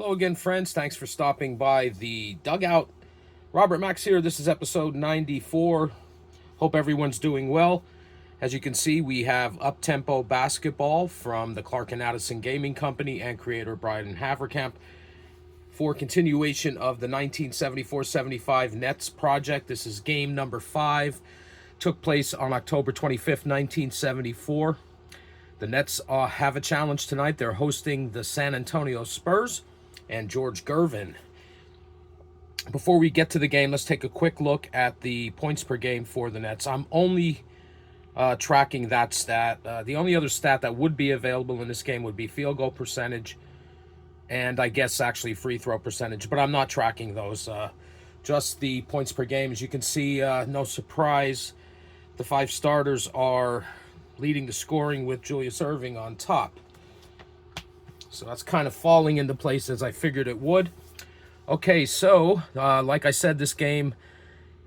Hello again, friends. Thanks for stopping by the dugout. Robert Max here. This is episode 94. Hope everyone's doing well. As you can see, we have Uptempo Basketball from the Clark and Addison Gaming Company and creator Brian Haverkamp for continuation of the 1974-75 Nets project. This is game number 5. Took place on October 25th, 1974. The Nets have a challenge tonight. They're hosting the San Antonio Spurs and George Gervin. Before we get to the game, let's take a quick look at the points per game for the Nets. I'm only tracking that stat. The only other stat that would be available in this game would be field goal percentage and I guess actually free throw percentage, but I'm not tracking those. Just the points per game. As you can see, no surprise, the 5 starters are leading the scoring with Julius Erving on top. So that's kind of falling into place as I figured it would. Okay, so like I said, this game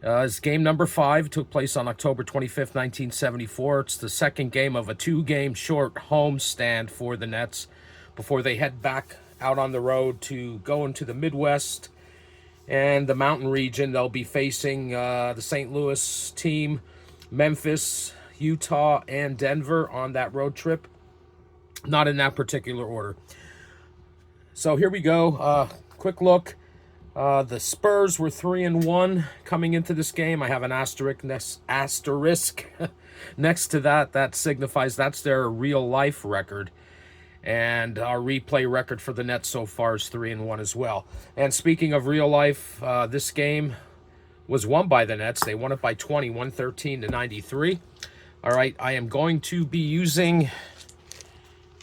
is game number 5. It took place on October 25th, 1974. It's the second game of a 2-game short homestand for the Nets before they head back out on the road to go into the Midwest and the Mountain region. They'll be facing the St. Louis team, Memphis, Utah, and Denver on that road trip. Not in that particular order. So here we go. Quick look. The Spurs were 3-1 coming into this game. I have an asterisk next to that. That signifies that's their real-life record. And our replay record for the Nets so far is 3-1 as well. And speaking of real life, this game was won by the Nets. They won it by 20, 113-93. All right, I am going to be using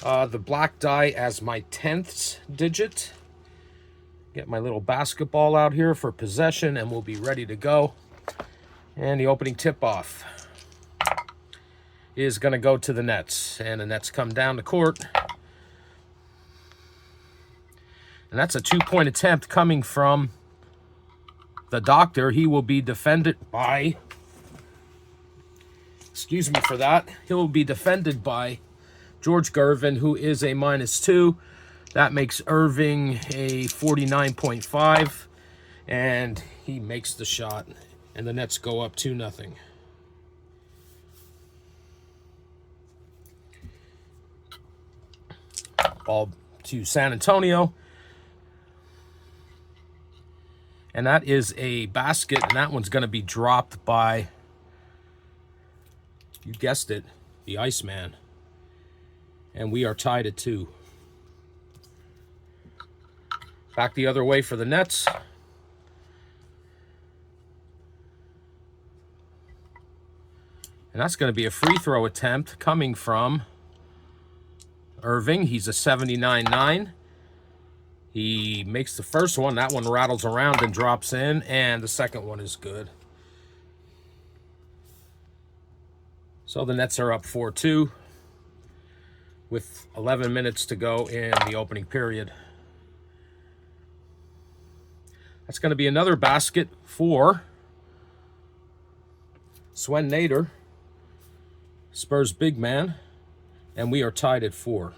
the black die as my 10th digit. Get my little basketball out here for possession, and we'll be ready to go. And the opening tip-off is going to go to the Nets. And the Nets come down the court. And that's a 2-point attempt coming from the Doctor. He will be defended by... Excuse me for that. He'll be defended by George Gervin, who is a -2. That makes Erving a 49.5. And he makes the shot. And the Nets go up 2-0. Ball to San Antonio. And that is a basket. And that one's going to be dropped by... You guessed it, the Iceman. And we are tied at 2. Back the other way for the Nets. And that's going to be a free throw attempt coming from Erving. He's a 79.9. He makes the first one. That one rattles around and drops in. And the second one is good. So the Nets are up 4-2 with 11 minutes to go in the opening period. That's going to be another basket for Swen Nader, Spurs big man, and we are tied at 4.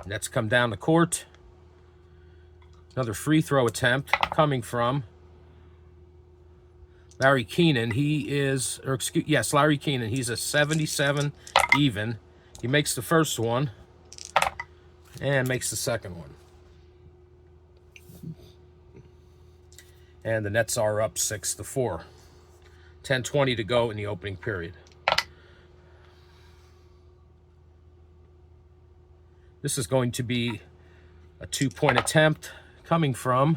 Nets come down the court. Another free throw attempt coming from Larry Keenan. Larry Keenan. He's a 77 even. He makes the first one and makes the second one. And the Nets are up 6-4. 10:20 to go in the opening period. This is going to be a 2-point attempt coming from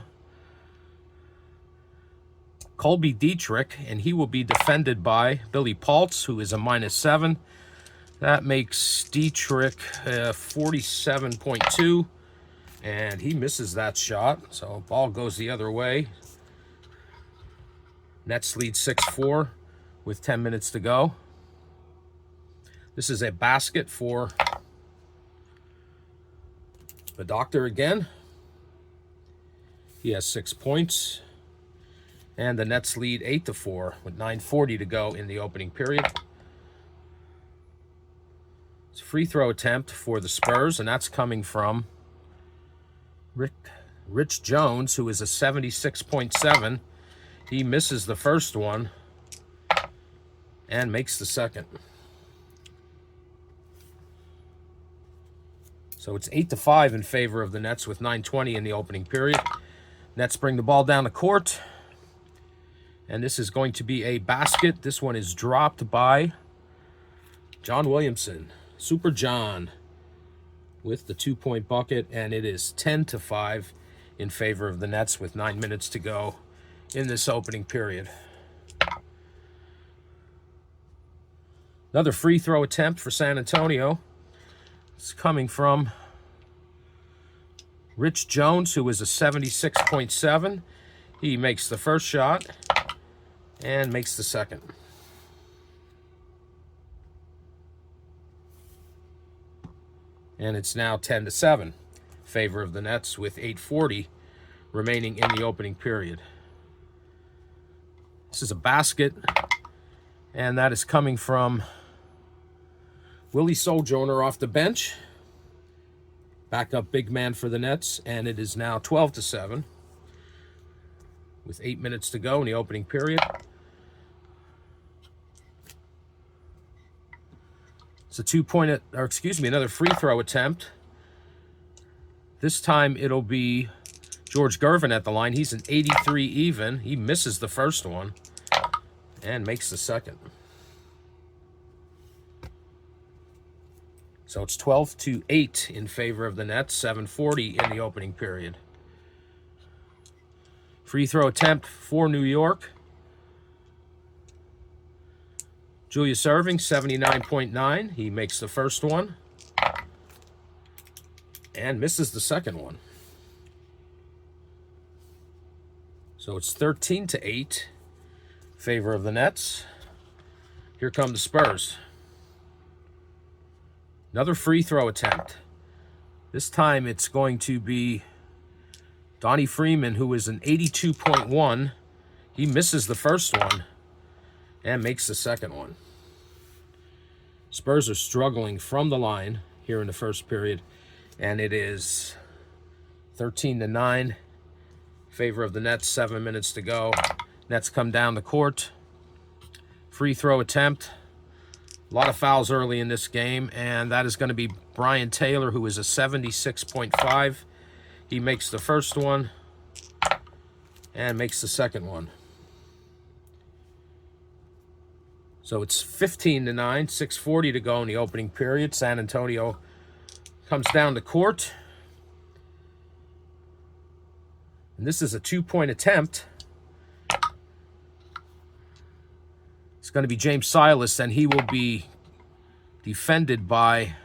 Colby Dietrich, and he will be defended by Billy Paltz, who is a -7. That makes Dietrich 47.2, and he misses that shot, so ball goes the other way. Nets lead 6-4 with 10 minutes to go. This is a basket for the Doctor again. He has 6 points. And the Nets lead 8-4 with 9:40 to go in the opening period. It's a free throw attempt for the Spurs, and that's coming from Rich Jones, who is a 76.7. He misses the first one and makes the second. So it's 8-5 in favor of the Nets with 9:20 in the opening period. Nets bring the ball down the court. And this is going to be a basket. This one is dropped by John Williamson. Super John with the 2-point bucket. And it is 10-5 in favor of the Nets with 9 minutes to go in this opening period. Another free throw attempt for San Antonio. It's coming from Rich Jones, who is a 76.7. He makes the first shot and makes the second. And it's now 10-7, favor of the Nets with 8:40 remaining in the opening period. This is a basket, and that is coming from Willie Sojourner off the bench. Backup big man for the Nets, and it is now 12-7 with 8 minutes to go in the opening period. It's a another free throw attempt. This time it'll be George Gervin at the line. He's an 83 even. He misses the first one and makes the second. So it's 12-8 in favor of the Nets, 7:40 in the opening period. Free throw attempt for New York. Julius Erving, 79.9. He makes the first one and misses the second one. So it's 13-8 in favor of the Nets. Here come the Spurs. Another free throw attempt. This time it's going to be Donnie Freeman, who is an 82.1. He misses the first one and makes the second one. Spurs are struggling from the line here in the first period, and it is 13-9 in favor of the Nets, 7 minutes to go. Nets come down the court. Free throw attempt. A lot of fouls early in this game, and that is going to be Brian Taylor, who is a 76.5. He makes the first one and makes the second one. So it's 15-9, 6:40 to go in the opening period. San Antonio comes down the court. And this is a 2-point attempt. It's going to be James Silas, and he will be defended by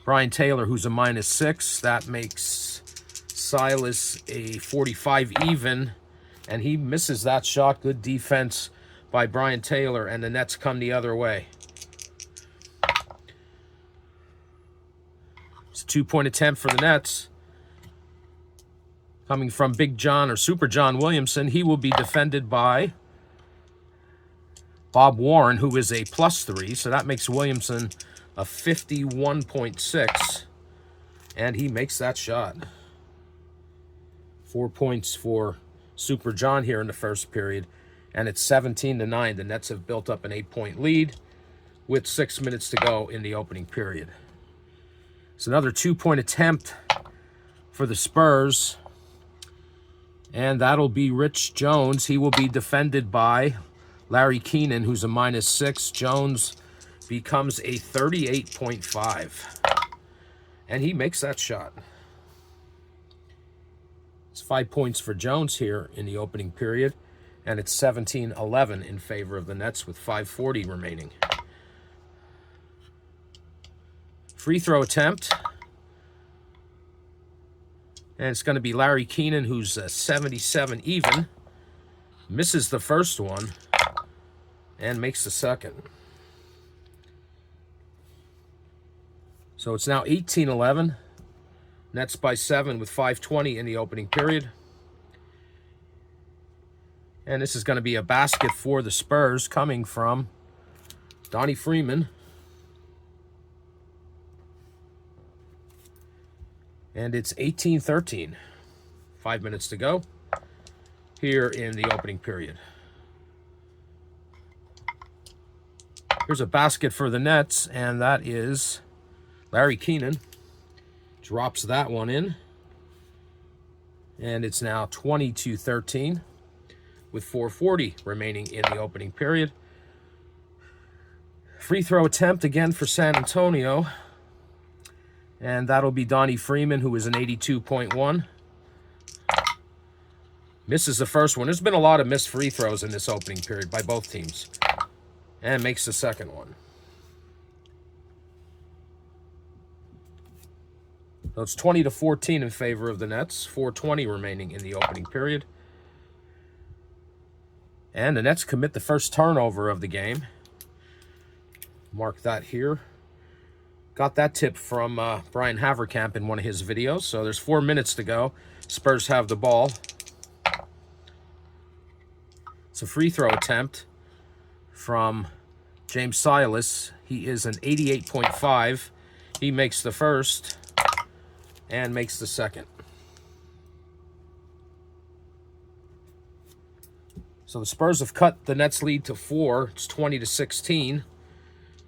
Brian Taylor, who's a -6. That makes Silas a 45 even, and he misses that shot. Good defense by Brian Taylor, and the Nets come the other way. It's a 2-point attempt for the Nets. Coming from Big John or Super John Williamson, he will be defended by Bob Warren, who is a +3, so that makes Williamson a 51.6, and he makes that shot. 4 points for Super John here in the first period, and it's 17-9. The Nets have built up an 8-point lead with 6 minutes to go in the opening period. It's another 2-point attempt for the Spurs, and that'll be Rich Jones. He will be defended by Larry Keenan, who's a -6. Jones becomes a 38.5, and he makes that shot. It's 5 points for Jones here in the opening period, and it's 17-11 in favor of the Nets with 5:40 remaining. Free throw attempt, and it's going to be Larry Keenan, who's a 77 even, misses the first one and makes the second. So it's now 18-11. Nets by 7 with 5:20 in the opening period. And this is going to be a basket for the Spurs coming from Donnie Freeman. And it's 18-13. 5 minutes to go here in the opening period. Here's a basket for the Nets, and that is Larry Keenan. Drops that one in. And it's now 22-13 with 4:40 remaining in the opening period. Free throw attempt again for San Antonio. And that'll be Donnie Freeman, who is an 82.1. Misses the first one. There's been a lot of missed free throws in this opening period by both teams. And makes the second one. So it's 20-14 in favor of the Nets. 4:20 remaining in the opening period. And the Nets commit the first turnover of the game. Mark that here. Got that tip from Brian Haverkamp in one of his videos. So there's 4 minutes to go. Spurs have the ball. It's a free throw attempt from James Silas. He is an 88.5. He makes the first and makes the second. So the Spurs have cut the Nets lead to 4. It's 20-16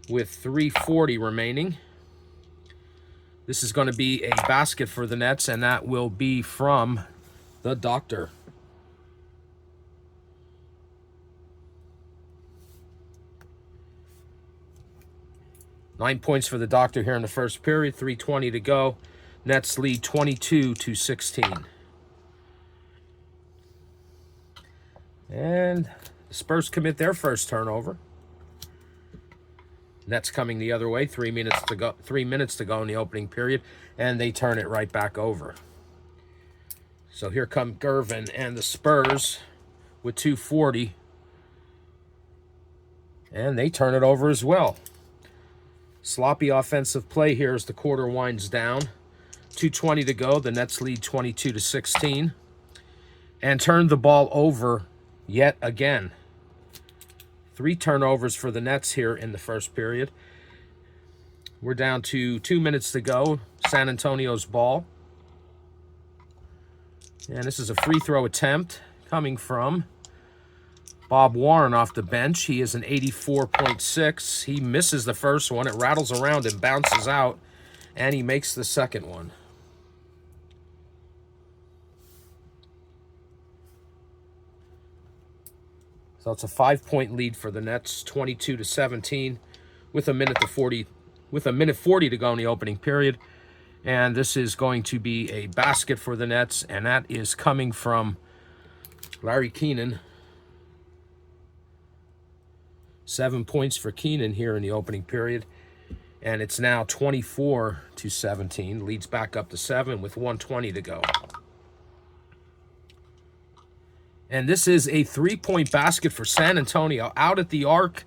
with 3:40 remaining. This is going to be a basket for the Nets, and that will be from the Doctor. Nine points for the Doctor here in the first period. 3:20 to go. Nets lead 22-16. And the Spurs commit their first turnover. Nets coming the other way. 3 minutes to go. 3 minutes to go in the opening period, and they turn it right back over. So here come Gervin and the Spurs with 2:40, and they turn it over as well. Sloppy offensive play here as the quarter winds down. 2:20 to go. The Nets lead 22-16, and turn the ball over yet again. 3 turnovers for the Nets here in the first period. We're down to 2 minutes to go. San Antonio's ball. And this is a free throw attempt coming from Bob Warren off the bench. He is an 84.6. He misses the first one. It rattles around and bounces out. And he makes the second one. So it's a 5-point lead for the Nets, 22-17, with a minute 40 to go in the opening period. And this is going to be a basket for the Nets, and that is coming from Larry Keenan. 7 points for Keenan here in the opening period. And it's now 24-17. Leads back up to 7 with 1:20 to go. And this is a 3-point basket for San Antonio out at the arc.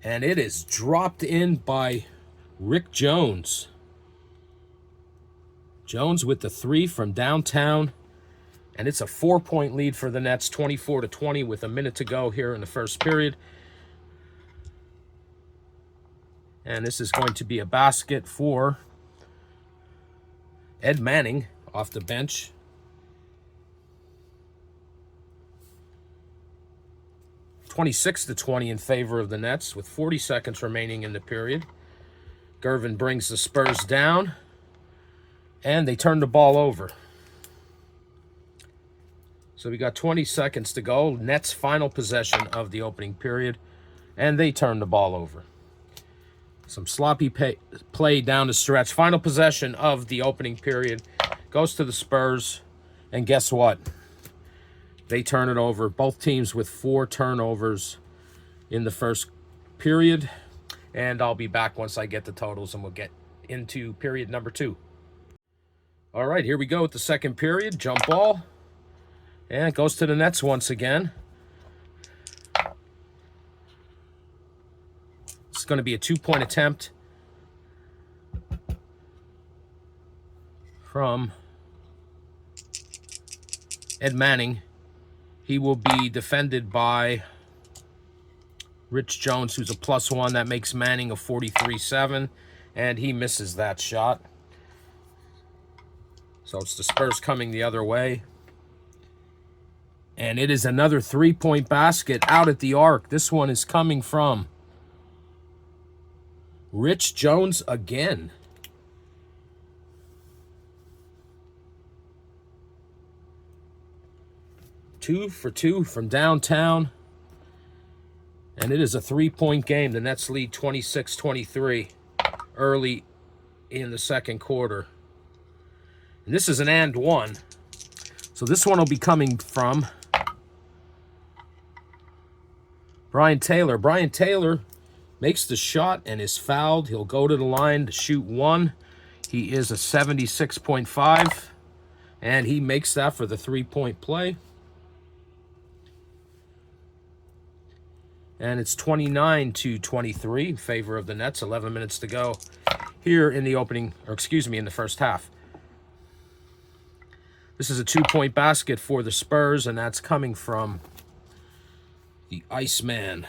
And it is dropped in by Rick Jones. Jones with the 3 from downtown. And it's a 4-point lead for the Nets, 24-20 with a minute to go here in the first period. And this is going to be a basket for Ed Manning off the bench. 26-20 in favor of the Nets with 40 seconds remaining in the period. Gervin brings the Spurs down, and they turn the ball over. So we got 20 seconds to go. Nets' final possession of the opening period, and they turn the ball over. Some sloppy play down the stretch. Final possession of the opening period goes to the Spurs, and guess what? They turn it over. Both teams with 4 turnovers in the first period. And I'll be back once I get the totals, and we'll get into period number 2. All right, here we go with the second period. Jump ball. And it goes to the Nets once again. It's going to be a 2-point attempt from Ed Manning. He will be defended by Rich Jones, who's a +1. That makes Manning a 43.7. and he misses that shot. So it's the Spurs coming the other way. And it is another three-point basket out at the arc. This one is coming from Rich Jones again. Two for two from downtown. And it is a three-point game. The Nets lead 26-23 early in the second quarter. And this is an and one. So this one will be coming from Brian Taylor. Brian Taylor makes the shot and is fouled. He'll go to the line to shoot one. He is a 76.5, and he makes that for the three-point play. And it's 29-23 in favor of the Nets. 11 minutes to go here in the opening, or excuse me, in the first half. This is a two-point basket for the Spurs, and that's coming from the Iceman.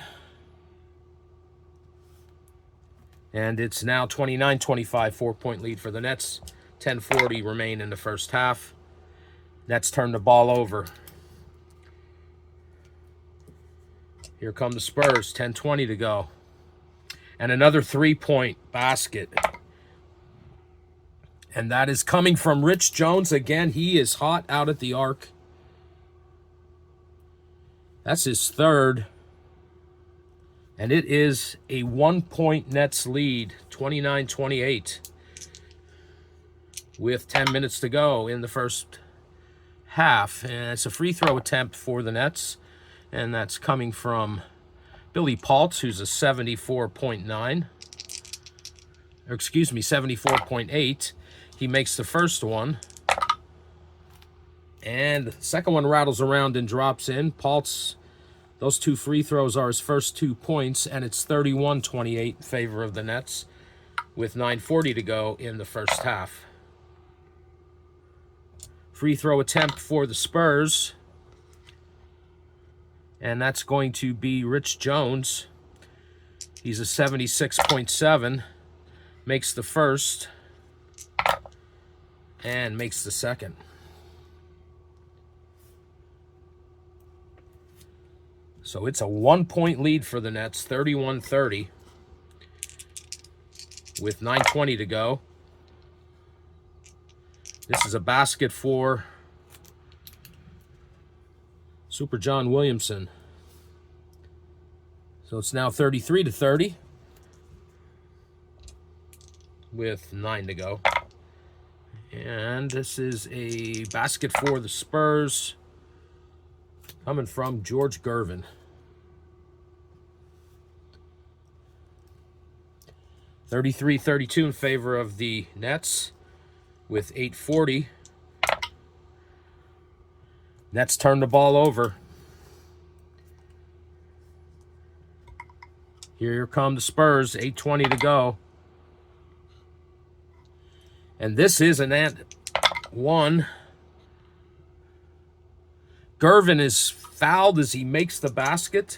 And it's now 29-25, four-point lead for the Nets. 10:40 remain in the first half. Nets turn the ball over. Here come the Spurs, 10:20 to go. And another three-point basket. And that is coming from Rich Jones again. He is hot out at the arc. That's his third. And it is a one-point Nets lead, 29-28. With 10 minutes to go in the first half. And it's a free throw attempt for the Nets. And that's coming from Billy Paltz, who's a 74.9. Or excuse me, 74.8. He makes the first one. And the second one rattles around and drops in. Paltz, those two free throws are his first 2 points, and it's 31-28 in favor of the Nets with 9:40 to go in the first half. Free throw attempt for the Spurs. And that's going to be Rich Jones. He's a 76.7. Makes the first. And makes the second. So it's a one-point lead for the Nets, 31-30. With 9:20 to go. This is a basket for Super John Williamson. So it's now 33-30 with 9 to go. And this is a basket for the Spurs coming from George Gervin. 33-32 in favor of the Nets with 8:40. Nets turn the ball over. Here come the Spurs, 8:20 to go. And this is an and one. Gervin is fouled as he makes the basket.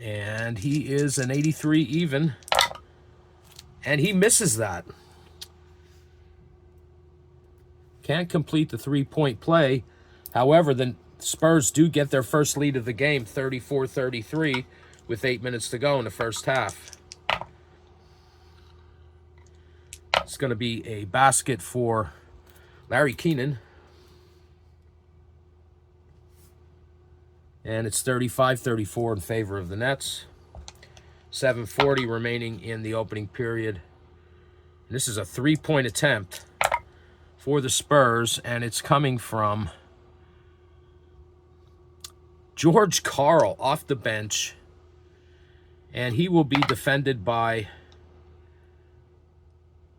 And he is an 83 even. And he misses that. Can't complete the three-point play. However, the Spurs do get their first lead of the game, 34-33, with 8 minutes to go in the first half. It's going to be a basket for Larry Keenan. And it's 35-34 in favor of the Nets. 7:40 remaining in the opening period. And this is a three-point attempt for the Spurs, and it's coming from George Karl off the bench. And he will be defended by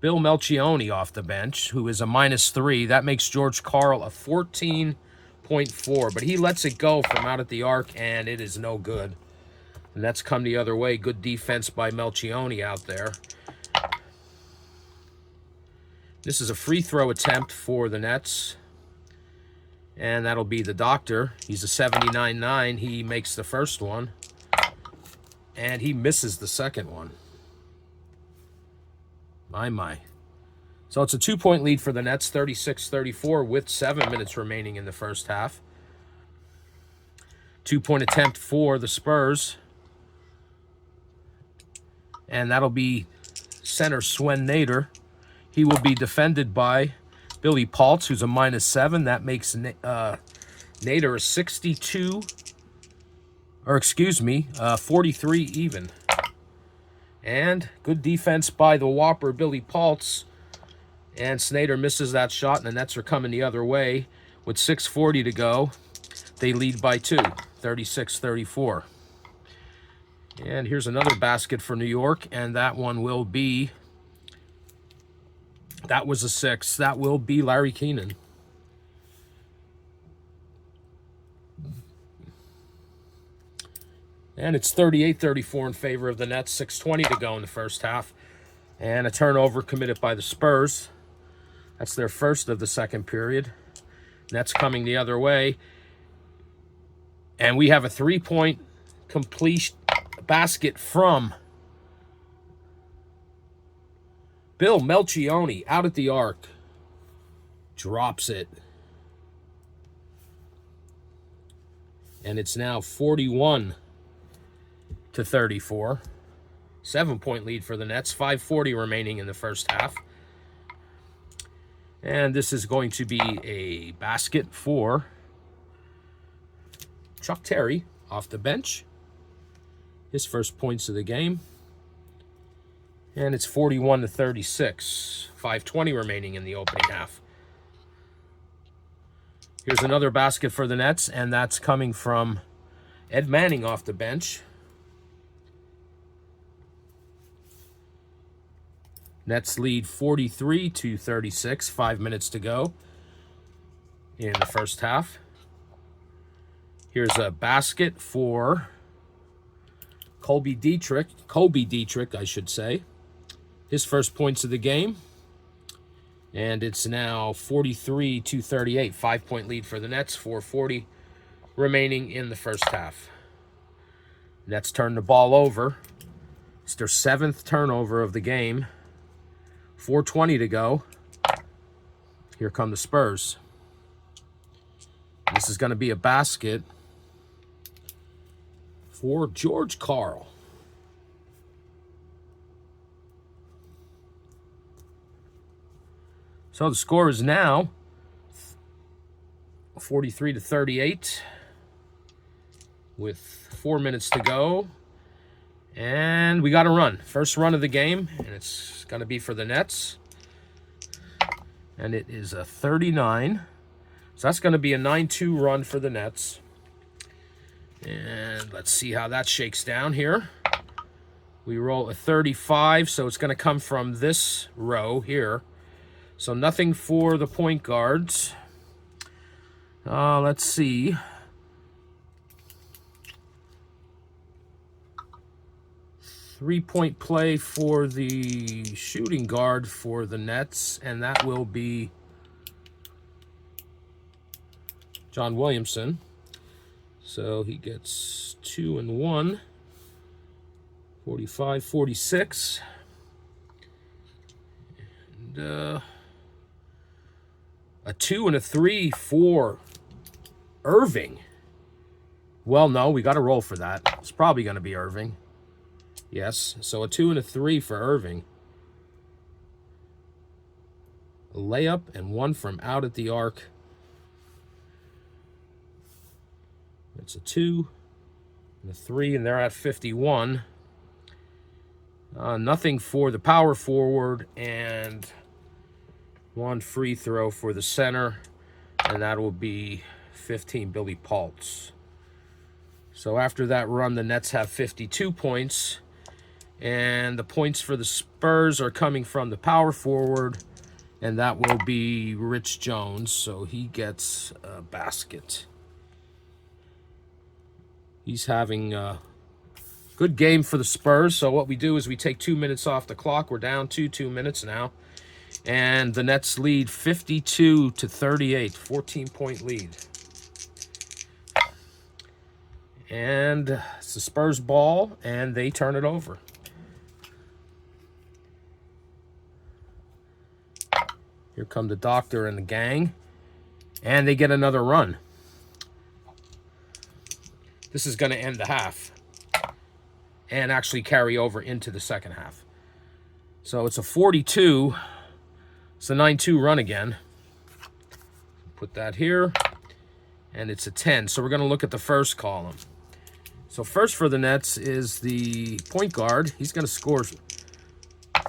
Bill Melchioni off the bench, who is a -3. That makes George Karl a 14.4. But he lets it go from out at the arc, and it is no good. And that's come the other way. Good defense by Melchioni out there. This is a free throw attempt for the Nets. And that'll be the Doctor. He's a 79.9. He makes the first one. And he misses the second one. My. So it's a 2-point lead for the Nets, 36-34, with 7 minutes remaining in the first half. 2-point attempt for the Spurs. And that'll be center Swen Nader. He will be defended by Billy Paltz, who's a -7. That makes Nader a 62, or excuse me, 43 even. And good defense by the Whopper, Billy Paltz. And Snyder misses that shot, and the Nets are coming the other way. With 6:40 to go, they lead by 2, 36-34. And here's another basket for New York, and that one will be, that was a 6. That will be Larry Keenan. And it's 38-34 in favor of the Nets, 6:20 to go in the first half. And a turnover committed by the Spurs. That's their first of the second period. Nets coming the other way. And we have a 3-point completion basket from Bill Melchione out at the arc. Drops it. And it's now 41-34. 7-point lead for the Nets. 5:40 remaining in the first half. And this is going to be a basket for Chuck Terry off the bench. His first points of the game. And it's 41-36. 5:20 remaining in the opening half. Here's another basket for the Nets, and that's coming from Ed Manning off the bench. Nets lead 43-36, 5 minutes to go in the first half. Here's a basket for Kobe Dietrich, I should say. His first points of the game. And it's now 43-38, 5-point lead for the Nets, 4:40 remaining in the first half. Nets turn the ball over. It's their 7th turnover of the game. 4:20 to go. Here come the Spurs. This is going to be a basket for George Karl. So the score is now 43-38 with 4 minutes to go. And we got a run. First run of the game, and it's going to be for the Nets. And it is a 39. So that's going to be a 9-2 run for the Nets. And let's see how that shakes down here. We roll a 35, so it's going to come from this row here. So nothing for the point guards. Let's see. Three-point play for the shooting guard for the Nets, and that will be John Williamson. So he gets 2 and 1, 45-46. And a 2 and a 3 for Irving. Well, no, we got to roll for that. It's probably going to be Irving. Yes, so a 2 and a 3 for Irving. A layup and 1 from out at the arc. It's a 2 and a 3, and they're at 51. Nothing for the power forward, and 1 free throw for the center, and that will be 15, Billy Paltz. So after that run, the Nets have 52 points. And the points for the Spurs are coming from the power forward, and that will be Rich Jones. So he gets a basket. He's having a good game for the Spurs. So what we do is we take 2 minutes off the clock. We're down to 2 minutes now. And the Nets lead 52-38, 14-point lead. And it's the Spurs ball, and they turn it over. Here come the doctor and the gang. And they get another run. This is going to end the half. And actually carry over into the second half. So it's a 42. It's a 9-2 run again. Put that here. And it's a 10. So we're going to look at the first column. So first for the Nets is the point guard. He's going to score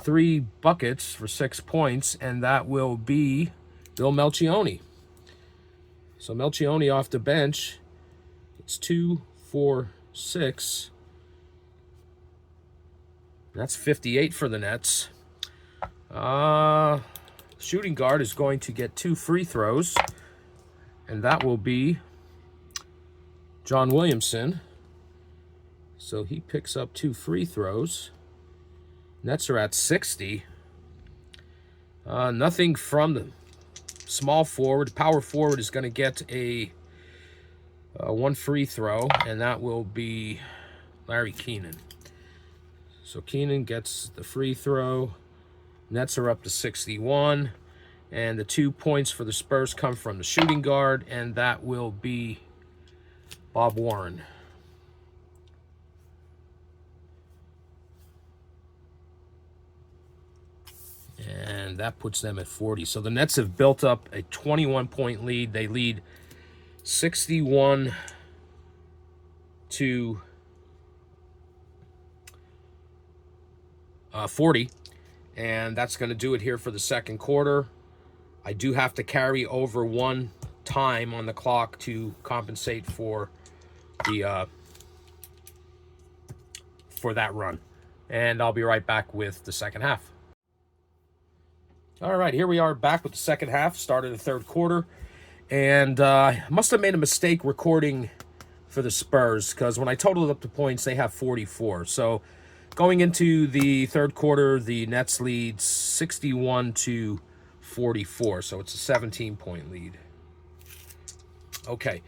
3 buckets for 6 points, and that will be Bill Melchione. So Melchione off the bench. It's 2, 4, 6. That's 58 for the Nets. Shooting guard is going to get 2 free throws, and that will be John Williamson. So he picks up 2 free throws. Nets are at 60. Nothing from the small forward. Power forward is going to get a 1 free throw, and that will be Larry Keenan. So Keenan gets the free throw. Nets are up to 61. And the 2 points for the Spurs come from the shooting guard, and that will be Bob Warren. And that puts them at 40. So the Nets have built up a 21-point lead. They lead 61 to 40. And that's going to do it here for the second quarter. I do have to carry over 1 time on the clock to compensate for the for that run. And I'll be right back with the second half. All right, here we are back with the second half, start of the third quarter. And I must have made a mistake recording for the Spurs, because when I totaled up the points, they have 44. So going into the third quarter, the Nets lead 61 to 44. So it's a 17-point lead. Okay,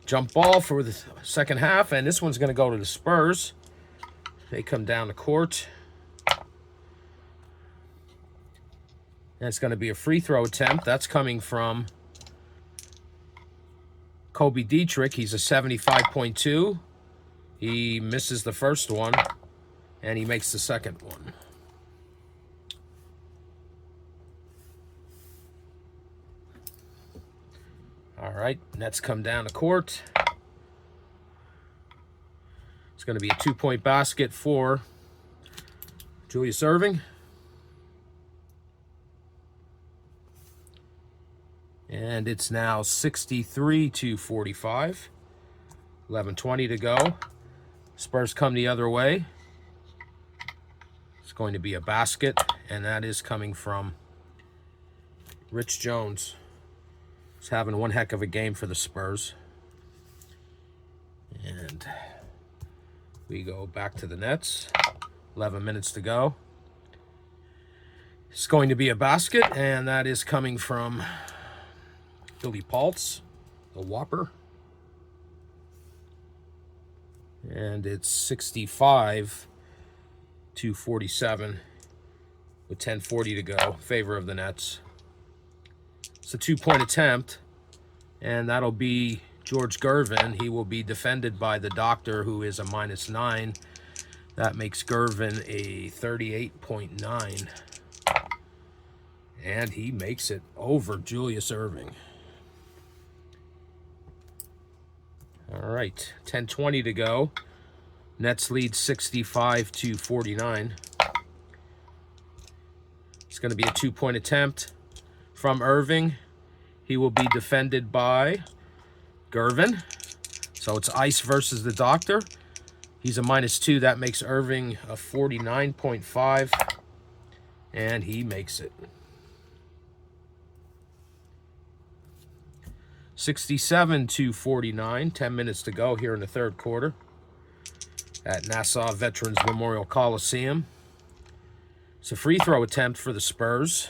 jump ball for the second half, and this one's going to go to the Spurs. They come down the court. And it's going to be a free throw attempt. That's coming from Kobe Dietrich. He's a 75.2. He misses the first one, and he makes the second one. All right, Nets come down the court. It's going to be a 2-point basket for Julius Erving. And it's now 63 to 45. 11:20 to go. Spurs come the other way. It's going to be a basket, and that is coming from Rich Jones. He's having one heck of a game for the Spurs. And we go back to the Nets. 11 minutes to go. It's going to be a basket, and that is coming from Billy Paltz, the Whopper. And it's 65 to 47 with 10:40 to go. Favor of the Nets. It's a 2-point attempt, and that'll be George Gervin. He will be defended by the doctor, who is a -9. That makes Gervin a 38.9. And he makes it over Julius Erving. All right, 10:20 to go. Nets lead 65 to 49. It's going to be a 2-point attempt from Erving. He will be defended by Gervin. So it's ice versus the doctor. He's a -2. That makes Erving a 49.5. And he makes it. 67 to 49. 10 minutes to go here in the third quarter at Nassau Veterans Memorial Coliseum. It's a free throw attempt for the Spurs,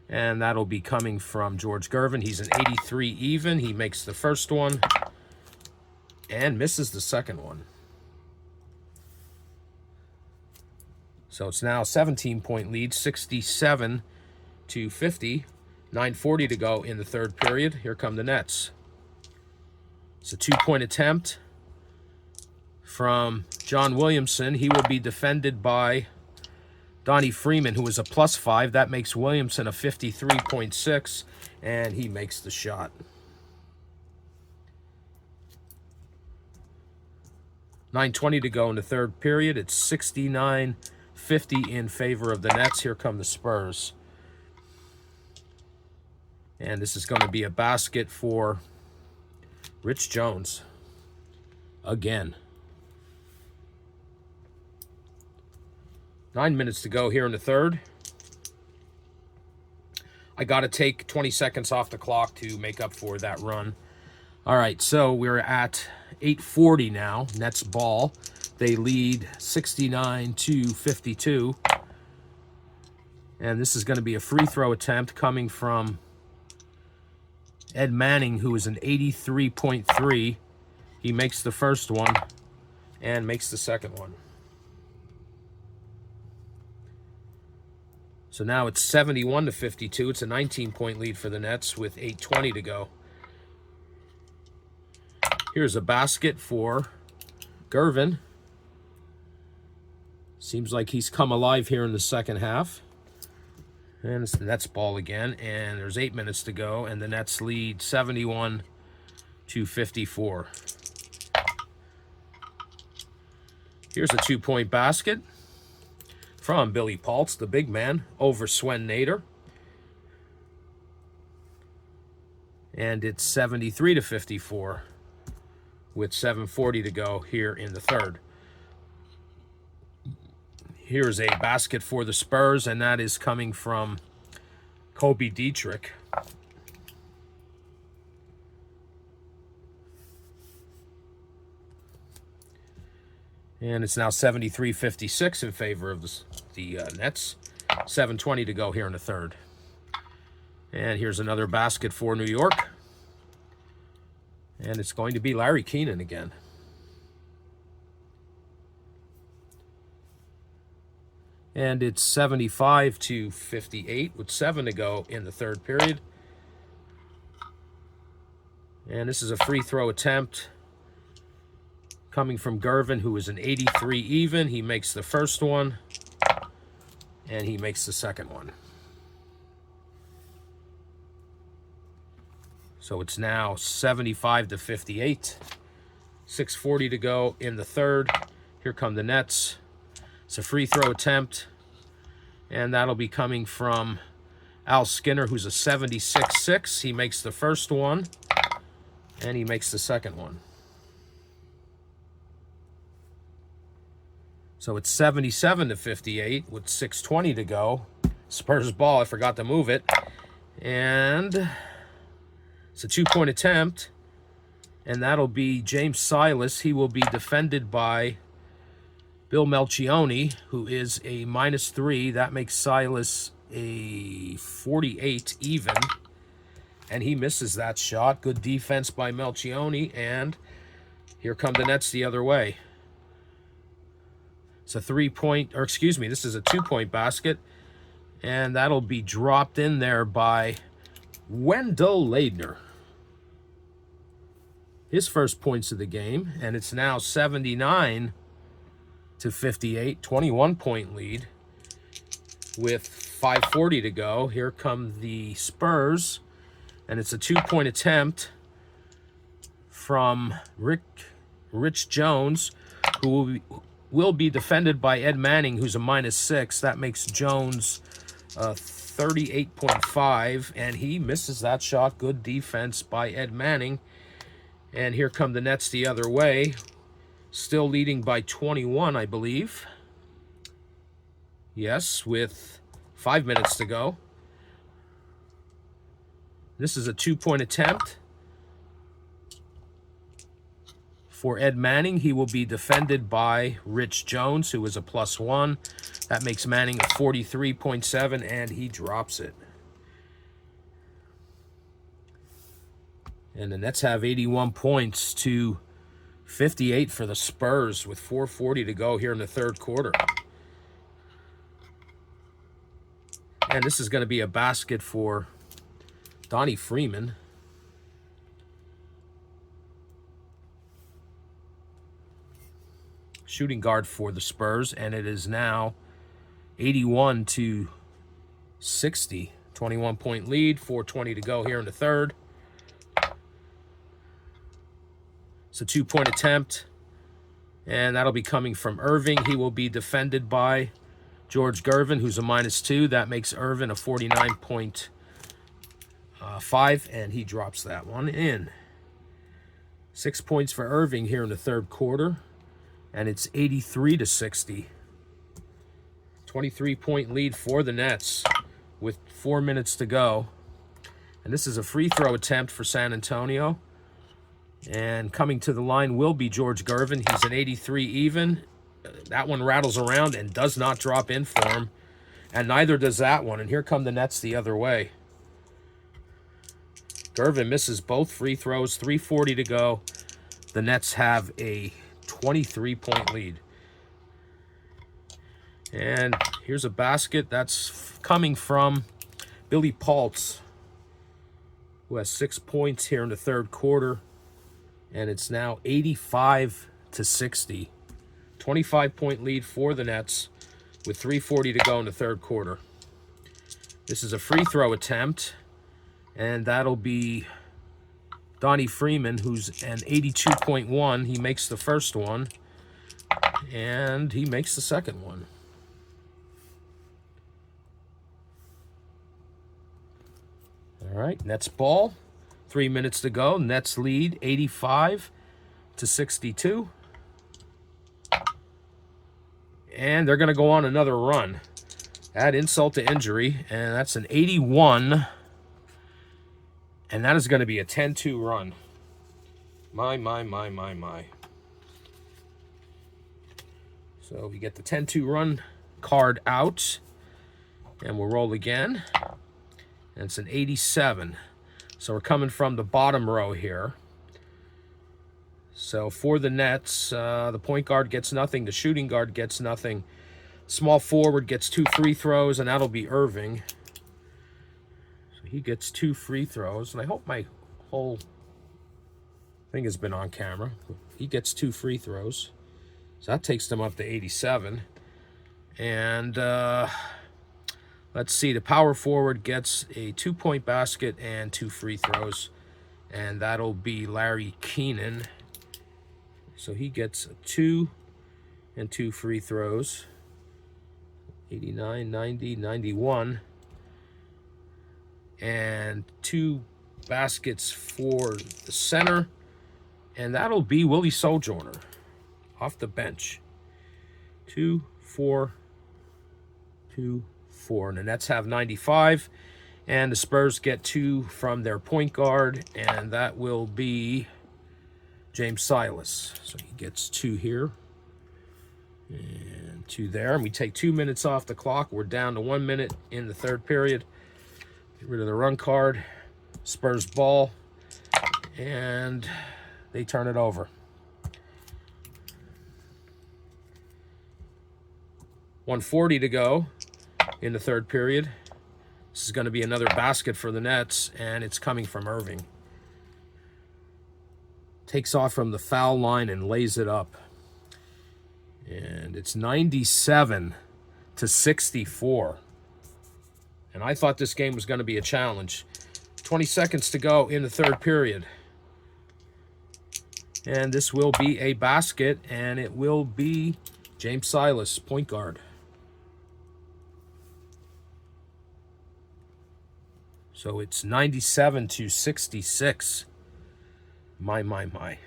and that'll be coming from George Gervin. He's an 83 even. He makes the first one and misses the second one. So it's now a 17-point lead, 67 to 50. 9:40 to go in the third period. Here come the Nets. It's a two-point attempt from John Williamson. He will be defended by Donnie Freeman, who is a +5. That makes Williamson a 53.6, and he makes the shot. 9:20 to go in the third period. It's 69-50 in favor of the Nets. Here come the Spurs. And this is going to be a basket for Rich Jones. Again. 9 minutes to go here in the third. I got to take 20 seconds off the clock to make up for that run. All right, so we're at 8:40 now. Nets ball. They lead 69-52. And this is going to be a free throw attempt coming from Ed Manning, who is an 83.3. He makes the first one and makes the second one. So now it's 71-52. It's a 19-point lead for the Nets with 8:20 to go. Here's a basket for Gervin. Seems like he's come alive here in the second half. And it's the Nets ball again. And there's 8 minutes to go. And the Nets lead 71-54. Here's a two-point basket from Billy Paltz, the big man, over Swen Nader. And it's 73-54 with 7:40 to go here in the third. Here's a basket for the Spurs, and that is coming from Kobe Dietrich. And it's now 73-56 in favor of the Nets. 7:20 to go here in the third. And here's another basket for New York. And it's going to be Larry Keenan again. And it's 75-58 with 7 to go in the third period. And this is a free throw attempt coming from Gervin, who is an 83 even. He makes the first one, and he makes the second one. So it's now 75-58. 6:40 to go in the third. Here come the Nets. It's a free throw attempt, and that'll be coming from Al Skinner, who's a 76.6. He makes the first one, and he makes the second one. So it's 77-58 with 6:20 to go. Spurs ball, I forgot to move it. And it's a two-point attempt, and that'll be James Silas. He will be defended by Bill Melchioni, who is a -3. That makes Silas a 48 even, and he misses that shot. Good defense by Melchioni, and here come the Nets the other way. It's a this is a two-point basket, and that'll be dropped in there by Wendell Ladner. His first points of the game, and it's now 79-58, 21-point lead with 5:40 to go. Here come the Spurs, and it's a two-point attempt from Rich Jones, who will be defended by Ed Manning, who's a -6. That makes Jones 38.5, and he misses that shot. Good defense by Ed Manning. And here come the Nets the other way, still leading by 21, I believe. Yes, with 5 minutes to go. This is a two-point attempt for Ed Manning. He will be defended by Rich Jones, who is a +1. That makes Manning a 43.7, and he drops it. And the Nets have 81 points to 58 for the Spurs with 4:40 to go here in the third quarter. And this is going to be a basket for Donnie Freeman. Shooting guard for the Spurs, and it is now 81 to 60. 21-point lead, 4:20 to go here in the third. It's a 2-point attempt, and that'll be coming from Irving. He will be defended by George Gervin, who's a -2. That makes Irvin a 49.5, and he drops that one in. 6 points for Irving here in the third quarter, and it's 83 to 60. 23-point lead for the Nets with 4 minutes to go. And this is a free throw attempt for San Antonio. And coming to the line will be George Gervin. He's an 83 even. That one rattles around and does not drop in for him. And neither does that one. And here come the Nets the other way. Gervin misses both free throws. 3:40 to go. The Nets have a 23-point lead. And here's a basket that's coming from Billy Paltz, who has 6 points here in the third quarter. And it's now 85 to 60. 25-point lead for the Nets with 3:40 to go in the third quarter. This is a free throw attempt, and that'll be Donnie Freeman, who's an 82.1. He makes the first one, and he makes the second one. All right, Nets ball. 3 minutes to go. Nets lead 85 to 62. And they're going to go on another run. Add insult to injury, and that's an 81. And that is going to be a 10-2 run. My. So we get the 10-2 run card out, and we'll roll again. And it's an 87. So we're coming from the bottom row here. So for the Nets, the point guard gets nothing. The shooting guard gets nothing. Small forward gets 2 free throws, and that'll be Irving. So he gets 2 free throws. And I hope my whole thing has been on camera. He gets 2 free throws. So that takes them up to 87. And let's see, the power forward gets a 2-point basket and 2 free throws. And that'll be Larry Keenan. So he gets 2 and 2 free throws. 89, 90, 91. And 2 baskets for the center. And that'll be Willie Sojourner off the bench. 2, 4, 2, 4. And the Nets have 95. And the Spurs get 2 from their point guard. And that will be James Silas. So he gets 2 here. And 2 there. And we take 2 minutes off the clock. We're down to 1 minute in the third period. Get rid of the run card. Spurs ball. And they turn it over. 1:40 to go in the third period. This is going to be another basket for the Nets, and it's coming from Irving. Takes off from the foul line and lays it up. And it's 97 to 64. And I thought this game was going to be a challenge. 20 seconds to go in the third period. And this will be a basket, and it will be James Silas, point guard. So it's 97 to 66. My.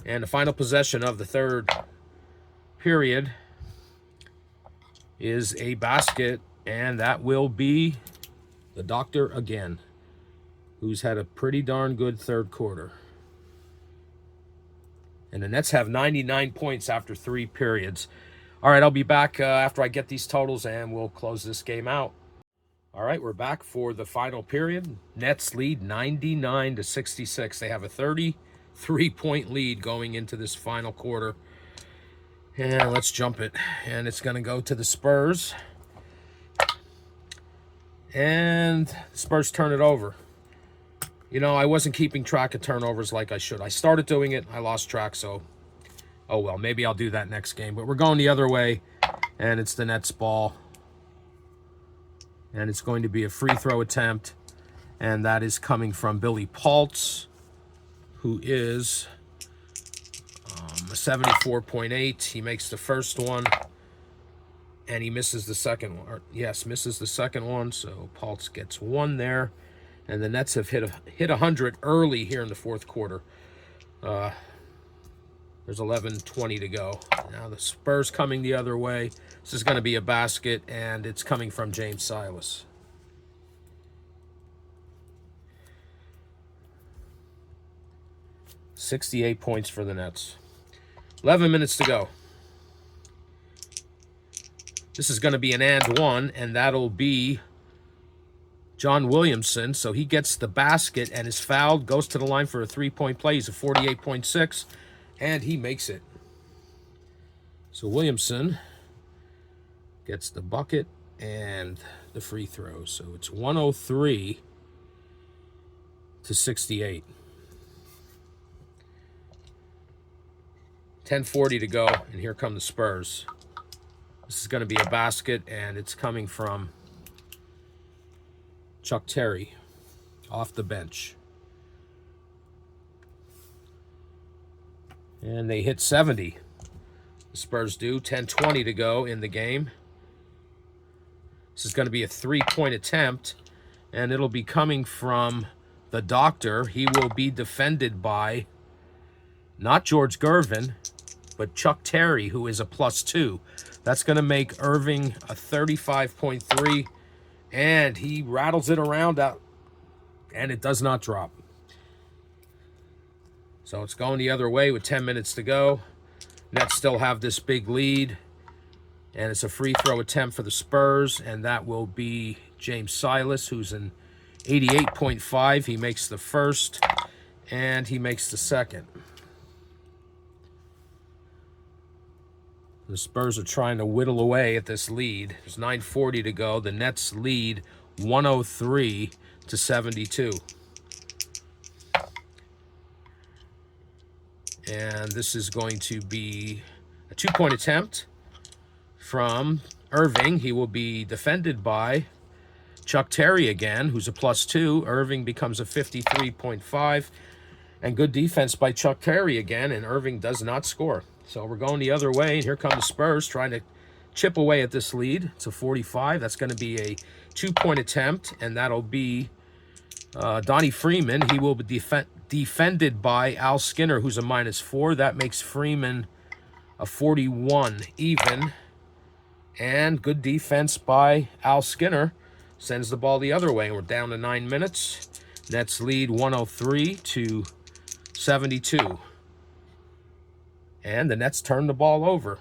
And the final possession of the third period is a basket, and that will be the doctor again, who's had a pretty darn good third quarter. And the Nets have 99 points after 3 periods. All right, I'll be back after I get these totals, and we'll close this game out. All right, we're back for the final period. Nets lead 99 to 66. They have a 33-point lead going into this final quarter. And let's jump it. And it's going to go to the Spurs. And the Spurs turn it over. You know, I wasn't keeping track of turnovers like I should. I started doing it. I lost track, so oh well. Maybe I'll do that next game. But we're going the other way, and it's the Nets ball. And it's going to be a free throw attempt, and that is coming from Billy Paltz, who is a 74.8. He makes the first one, and he misses the second one. Yes, misses the second one, so Paltz gets one there. And the Nets have hit 100 early here in the fourth quarter. There's 11:20 to go. Now the Spurs coming the other way. This is going to be a basket, and it's coming from James Silas. .68 points for the Nets. 11 minutes to go. This is going to be an and one, and that'll be John Williamson. So he gets the basket and is fouled, goes to the line for a three-point play. He's a 48.6, and he makes it. So Williamson gets the bucket and the free throw. So it's 103 to 68. 10:40 to go, and here come the Spurs. This is going to be a basket, and it's coming from Chuck Terry off the bench. And they hit 70. The Spurs do. 10:20 to go in the game. This is going to be a three-point attempt, and it'll be coming from the Doctor. He will be defended by not George Gervin, but Chuck Terry, who is a +2. That's going to make Irving a 35.3, and he rattles it around out, and it does not drop. So it's going the other way with 10 minutes to go. Nets still have this big lead, and it's a free throw attempt for the Spurs, and that will be James Silas, who's an 88.5. He makes the first, and he makes the second. The Spurs are trying to whittle away at this lead. There's 9:40 to go. The Nets lead 103 to 72. And this is going to be a two-point attempt from Irving. He will be defended by Chuck Terry again, who's a +2. Irving becomes a 53.5. And good defense by Chuck Terry again, and Irving does not score. So we're going the other way, and here come the Spurs trying to chip away at this lead. It's a 45. That's going to be a two-point attempt, and that'll be Donnie Freeman. He will be defended by Al Skinner, who's a -4. That makes Freeman a 41 even. And good defense by Al Skinner sends the ball the other way, and we're down to 9 minutes. Nets lead 103 to 72. And the Nets turn the ball over.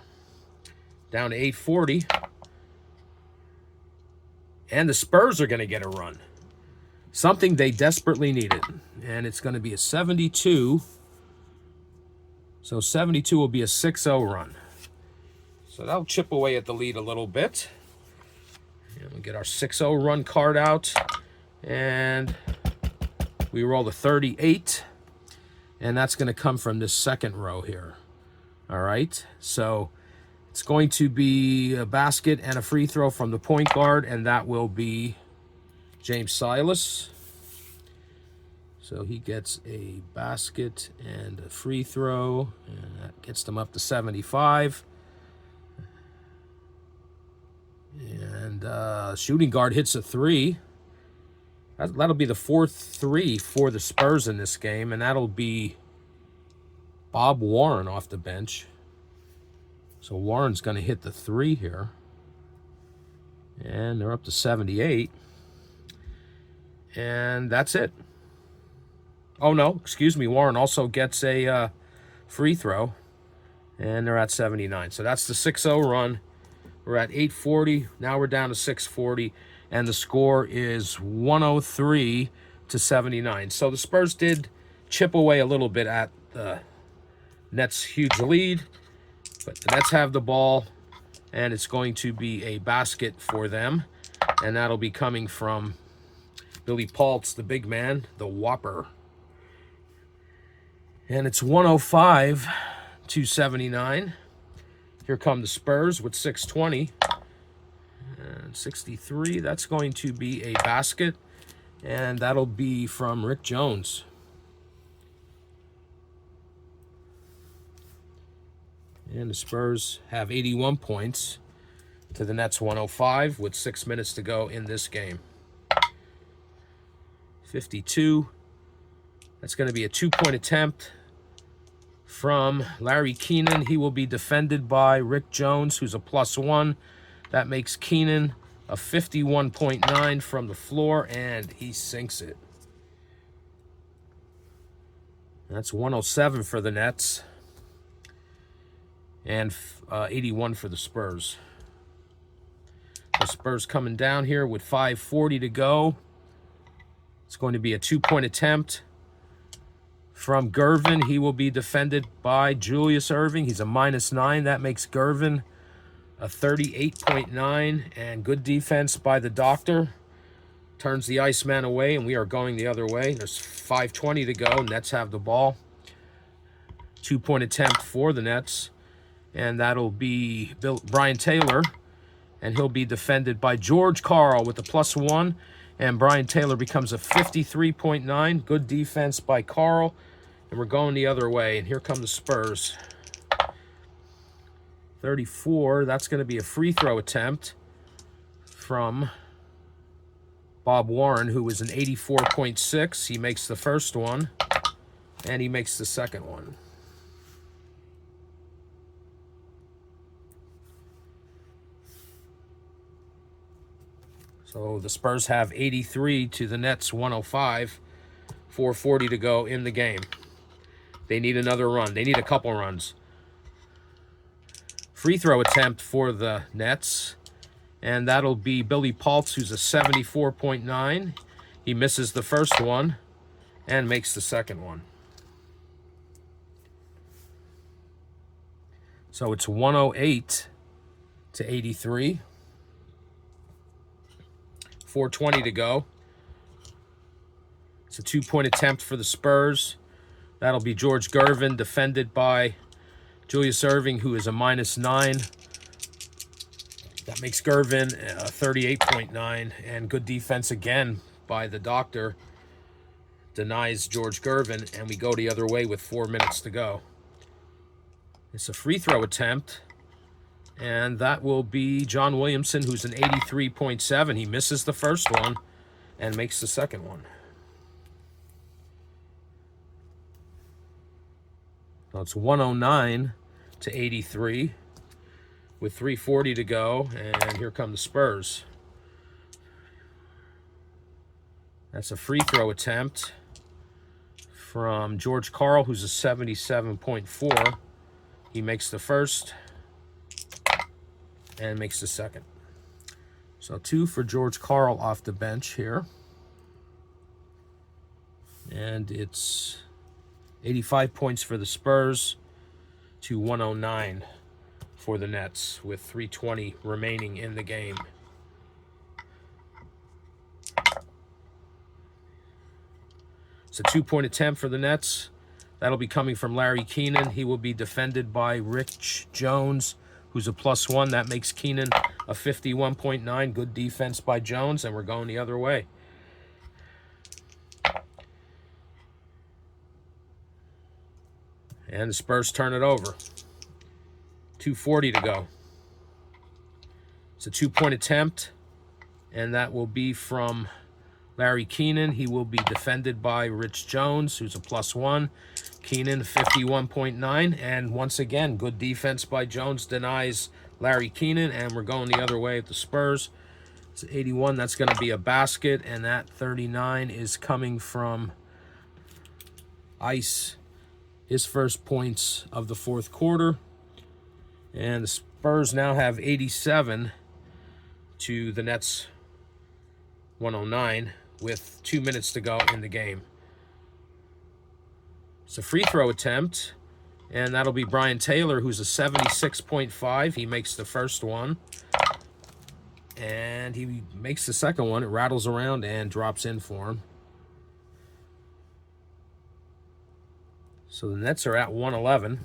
Down to 8:40. And the Spurs are going to get a run. Something they desperately needed. And it's going to be a 72. So 72 will be a 6-0 run. So that'll chip away at the lead a little bit. And we'll get our 6-0 run card out. And we roll the 38. And that's going to come from this second row here. All right, so it's going to be a basket and a free throw from the point guard, and that will be James Silas. So he gets a basket and a free throw, and that gets them up to 75. And shooting guard hits a 3. That'll be the 4th 3 for the Spurs in this game, and that'll be Bob Warren off the bench. So Warren's going to hit the 3 here. And they're up to 78. And that's it. Oh, no, excuse me. Warren also gets a free throw. And they're at 79. So that's the 6-0 run. We're at 8:40. Now we're down to 6:40. And the score is 103 to 79. So the Spurs did chip away a little bit at the Nets' huge lead, but the Nets have the ball, and it's going to be a basket for them, and that'll be coming from Billy Paltz, the big man, the Whopper. And it's 105-79. Here come the Spurs with 6:20. And 63, that's going to be a basket. And that'll be from Rick Jones. And the Spurs have 81 points to the Nets 105 with 6 minutes to go in this game. 52. That's going to be a 2-point attempt from Larry Keenan. He will be defended by Rick Jones, who's a +1. That makes Keenan a 51.9 from the floor, and he sinks it. That's 107 for the Nets and 81 for the Spurs. The Spurs coming down here with 5:40 to go. It's going to be a 2-point attempt from Gervin. He will be defended by Julius Erving. He's a -9. That makes Gervin a 38.9. And good defense by the Doctor. Turns the Iceman away, and we are going the other way. There's 5:20 to go. Nets have the ball. 2-point attempt for the Nets. And that'll be Brian Taylor. And he'll be defended by George Karl with the +1. And Brian Taylor becomes a 53.9. Good defense by Karl. And we're going the other way. And here come the Spurs. 34. That's going to be a free throw attempt from Bob Warren, who is an 84.6. He makes the first one. And he makes the second one. So the Spurs have 83 to the Nets 105. 4:40 to go in the game. They need another run. They need a couple runs. Free throw attempt for the Nets. And that'll be Billy Paltz, who's a 74.9. He misses the first one and makes the second one. So it's 108-83. 4:20 to go. It's a 2-point attempt for the Spurs. That'll be George Gervin, defended by Julius Erving, who is a -9. That makes Gervin a 38.9. And good defense again by the Doctor. Denies George Gervin, and we go the other way with 4 minutes to go. It's a free throw attempt. And that will be John Williamson, who's an 83.7. He misses the first one and makes the second one. So it's 109-83 with 3:40 to go. And here come the Spurs. That's a free throw attempt from George Karl, who's a 77.4. He makes the first and makes the second. So 2 for George Karl off the bench here. And it's 85 points for the Spurs to 109 for the Nets with 3:20 remaining in the game. It's a 2-point attempt for the Nets. That'll be coming from Larry Keenan. He will be defended by Rich Jones, who's a +1. That makes Keenan a 51.9. Good defense by Jones, and we're going the other way. And the Spurs turn it over. 2:40 to go. It's a 2-point attempt, and that will be from Larry Keenan. He will be defended by Rich Jones, who's a +1. Keenan, 51.9. And once again, good defense by Jones denies Larry Keenan, and we're going the other way at the Spurs. It's 81. That's going to be a basket, and that 39 is coming from Ice, his first points of the fourth quarter. And the Spurs now have 87 to the Nets 109 with 2 minutes to go in the game. It's a free throw attempt, and that'll be Brian Taylor, who's a 76.5. He makes the first one. And he makes the second one. It rattles around and drops in for him. So the Nets are at 111.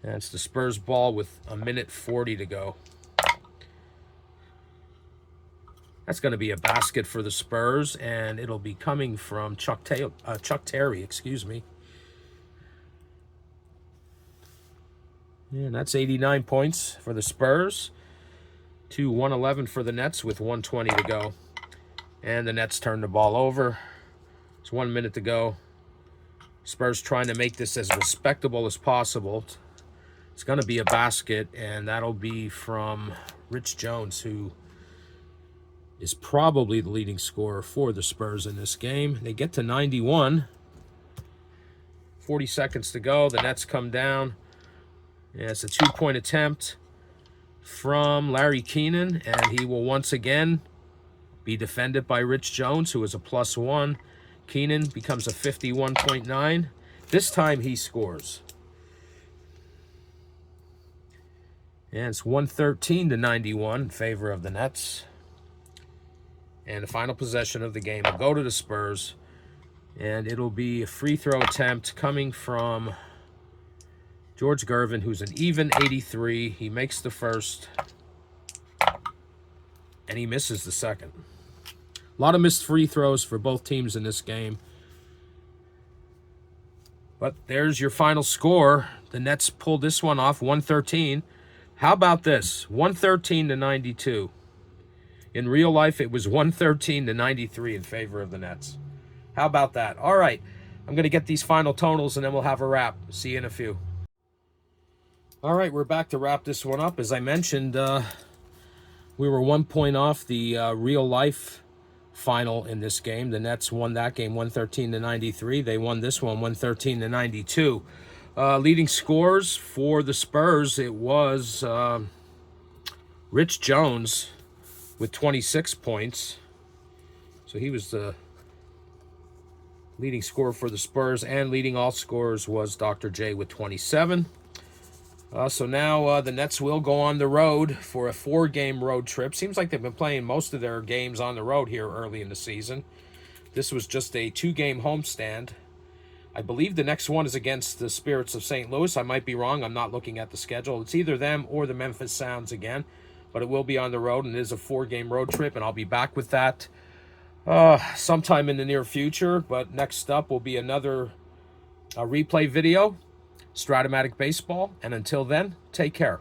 And it's the Spurs ball with 1:40 to go. That's going to be a basket for the Spurs, and it'll be coming from Chuck Terry, excuse me. And that's 89 points for the Spurs to 111 for the Nets with 1:20 to go. And the Nets turn the ball over. It's 1 minute to go. Spurs trying to make this as respectable as possible. It's going to be a basket, and that'll be from Rich Jones, who is probably the leading scorer for the Spurs in this game. They get to 91. 40 seconds to go. The Nets come down. Yeah, it's a two-point attempt from Larry Keenan, and he will once again be defended by Rich Jones, who is a +1. Keenan becomes a 51.9. This time he scores. And it's 113 to 91 in favor of the Nets. And the final possession of the game will go to the Spurs. And it'll be a free throw attempt coming from George Gervin, who's an even 83. He makes the first. And he misses the second. A lot of missed free throws for both teams in this game. But there's your final score. The Nets pulled this one off, 113. How about this? 113 to 92. In real life, it was 113 to 93 in favor of the Nets. How about that? All right. I'm going to get these final totals, and then we'll have a wrap. See you in a few. All right, we're back to wrap this one up. As I mentioned, we were 1 point off the real-life final in this game. The Nets won that game 113 to 93. They won this one 113 to 92. Leading scores for the Spurs, it was Rich Jones with 26 points. So he was the leading scorer for the Spurs, and leading all scorers was Dr. J with 27. So now the Nets will go on the road for a 4-game road trip. Seems like they've been playing most of their games on the road here early in the season. This was just a 2-game homestand. I believe the next one is against the Spirits of St. Louis. I might be wrong. I'm not looking at the schedule. It's either them or the Memphis Sounds again. But it will be on the road, and it is a 4-game road trip, and I'll be back with that sometime in the near future. But next up will be another replay video, Stratomatic Baseball. And until then, take care.